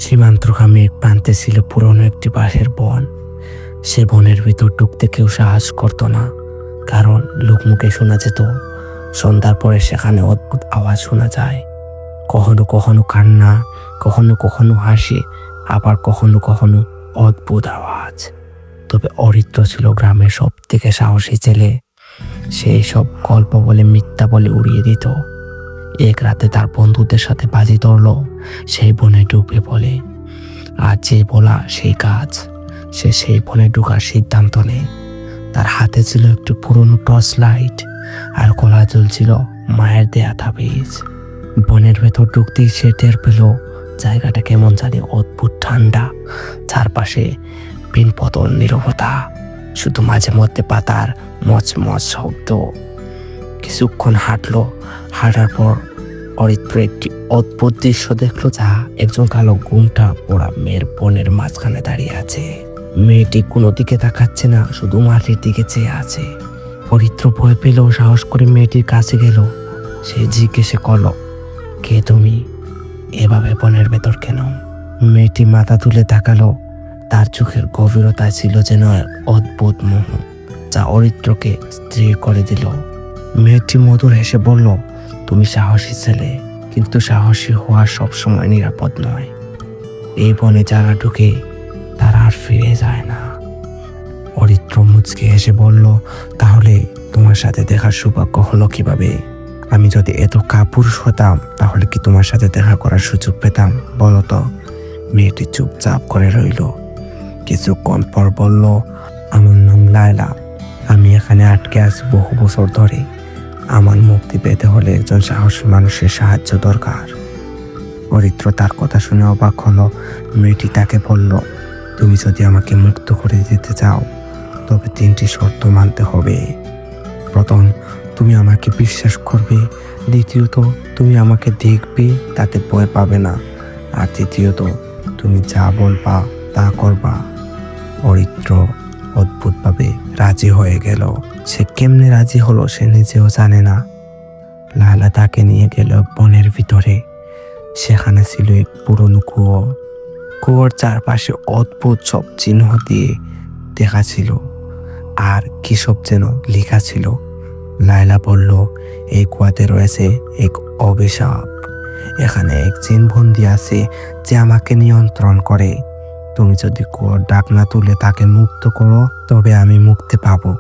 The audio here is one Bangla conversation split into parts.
সীমান্তগামী এক প্রান্তে ছিল পুরনো একটি বাঁশের বন। সে বনের ভিতর ঢুকতে কেউ সাহস করতো না, কারণ লোকমুখে শোনা যেত সন্ধ্যার পরে সেখানে অদ্ভুত আওয়াজ শোনা যায়। কখনো কখনো কান্না, কখনো কখনো হাসি, আবার কখনো কখনো অদ্ভুত আওয়াজ। তবে অরিত্র ছিল গ্রামের সব থেকে সাহসী ছেলে। সেই সব গল্প বলে মিথ্যা বলে উড়িয়ে দিত। এক রাতে তার বন্ধুদের সাথে বাজি ধরল সেই বনে ঢুকবে বলে। আর যে বলা সেই কাজ। সে সেই বনে ঢুকার সিদ্ধান্ত নেয়। তার হাতে ছিল একটু পুরনো টর্চ লাইট, আর গলায় ঝুলছিল মায়ের দেয়া তাবিজ। বনের ভেতর ঢুকতেই সে টের পেল জায়গাটা কেমন জানি অদ্ভুত ঠান্ডা। চারপাশে পিনপতন নীরবতা, শুধু মাঝে মধ্যে পাতার মচমচ শব্দ। কিছুক্ষণ হাঁটার পর অরিত্র একটি অদ্ভুত দৃশ্য দেখলো, যা একজন কালো ঘুমটা পড়া মেয়ের বনের মাঝখানে দাঁড়িয়ে আছে। মেয়েটি কোনো দিকে তাকাচ্ছে না, শুধু মাটির দিকে চেয়ে আছে। অরিত্র ভয় পেল, সাহস করে মেয়েটির কাছে গেল। সে জিজ্ঞেসে করল, কে তুমি? এভাবে বনের ভেতর কেন? মেয়েটি মাথা তুলে তাকালো। তার চোখের গভীরতায় ছিল যেন এক অদ্ভুত মোহ, যা অরিত্রকে স্থির করে দিল। মেয়েটি মধুর হেসে বলল, তুমি সাহসী ছেলে, কিন্তু সাহসী হওয়া সবসময় নিরাপদ নয়। এই বনে যারা ঢুকে তারা আর ফিরে যায় না। অরিত্র মুচকে হেসে বলল, তাহলে তোমার সাথে দেখার সৌভাগ্য হলো কিভাবে? আমি যদি এত কাপুরুষ হতাম তাহলে কি তোমার সাথে দেখা করার সুযোগ পেতাম বলো তো? মেয়েটি চুপচাপ করে রইল। কিছুক্ষণ পর বলল, আমার নাম লায়লা। আমি এখানে আটকে আছি বহু বছর ধরে। আমার মুক্তি পেতে হলে একজন সাহসী মানুষের সাহায্য দরকার। অরিত্র তার কথা শুনে অবাক হলো। মেয়েটি তাকে বলল, তুমি যদি আমাকে মুক্ত করে দিতে চাও তবে 3টি শর্ত মানতে হবে। প্রথম, তুমি আমাকে বিশ্বাস করবে। দ্বিতীয়ত, তুমি আমাকে দেখবে, তাতে ভয় পাবে না। আর তৃতীয়ত, তুমি যা বলবা তা করবা। অরিত্র অদ্ভুতভাবে রাজি হয়ে গেল। সে কেমনে রাজি হলো সে নিজেও জানে না। লায়লা তাকে নিয়ে গেল বনের ভিতরে। সেখানে ছিল এক পুরনো কুয়ো। কুয়োর চারপাশে অদ্ভুত সব চিহ্ন দিয়ে দেখা ছিল, আর কি সব যেন লেখা ছিল। লায়লা বলল, এই কুয়াতে রয়েছে এক অভিশাপ। এখানে এক জিন বন্দী আছে যে আমাকে নিয়ন্ত্রণ করে। তুমি যদি কুয়োর ডাকনা তুলে তাকে মুক্ত করো তবে আমি মুক্তি পাবো।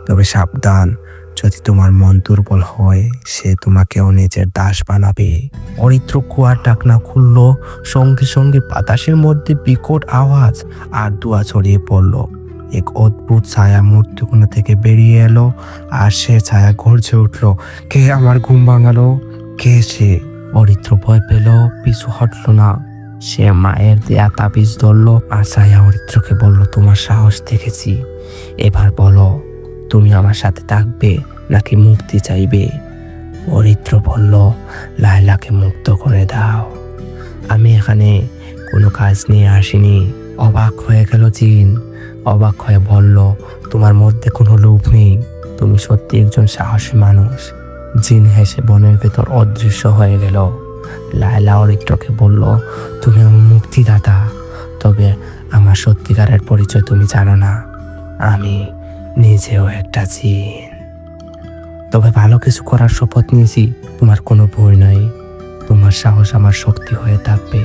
তবে সাবধান, যদি তোমার মন দুর্বল হয় সে তোমাকেও নিজের দাস বানাবে। অরিত্র কুয়ার ডাকনা খুলল। সঙ্গে সঙ্গে বাতাসের মধ্যে বিকট আওয়াজ আর ধোঁয়া ছড়িয়ে পড়ল। এক অদ্ভুত ছায়া মূর্তিকোণ থেকে বেরিয়ে এলো, আর সে ছায়া গর্জে উঠল, কে আমার ঘুম ভাঙালো? কে সে? অরিত্র ভয় পেল, পিছু হটল না। সে মায়ের দেয়া তাবিজ ধরল, আর ছায়া অরিত্রকে বলল, তোমার সাহস দেখেছি, এবার বলো তুমি আমার সাথে থাকবে নাকি মুক্তি চাইবে? অরিত্র বলল, লায়লাকে মুক্ত করে দাও, আমি এখানে কোনো কাজ নিয়ে আসিনি। অবাক হয়ে গেল জিন। অবাক হয়ে বলল, তোমার মধ্যে কোনো লোভ নেই, তুমি সত্যি একজন সাহসী মানুষ। জিন হেসে বনের ভেতর অদৃশ্য হয়ে গেল। লায়লা অরিত্রকে বলল, তুমি আমার মুক্তিদাতা, তবে আমার সত্যিকারের পরিচয় তুমি জানো না। আমি নিজেও একটা জিন, তবে ভালো কিছু করার শপথ নিয়েছি। তোমার কোনো ভয় নাই, তোমার সাহস আমার শক্তি হয়ে থাকবে।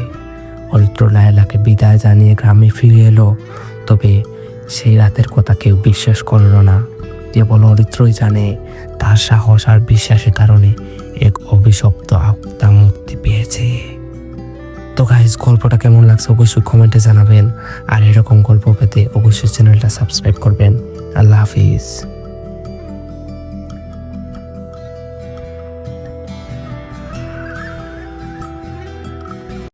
অরিত্র লায়লাকে বিদায় জানিয়ে গ্রামে ফিরে এলো। তবে সেই রাতের কথা কেউ বিশ্বাস করল না। কেবল অরিত্রই জানে তার সাহস আর বিশ্বাসের কারণে এক অভিশপ্ত আত্মা মুক্তি পেয়েছে। তো গাইস, গল্পটা কেমন লাগছে অবশ্যই কমেন্টে জানাবেন। আর এরকম গল্প পেতে অবশ্যই চ্যানেলটা সাবস্ক্রাইব করবেন। আল্লাহ হাফিজ।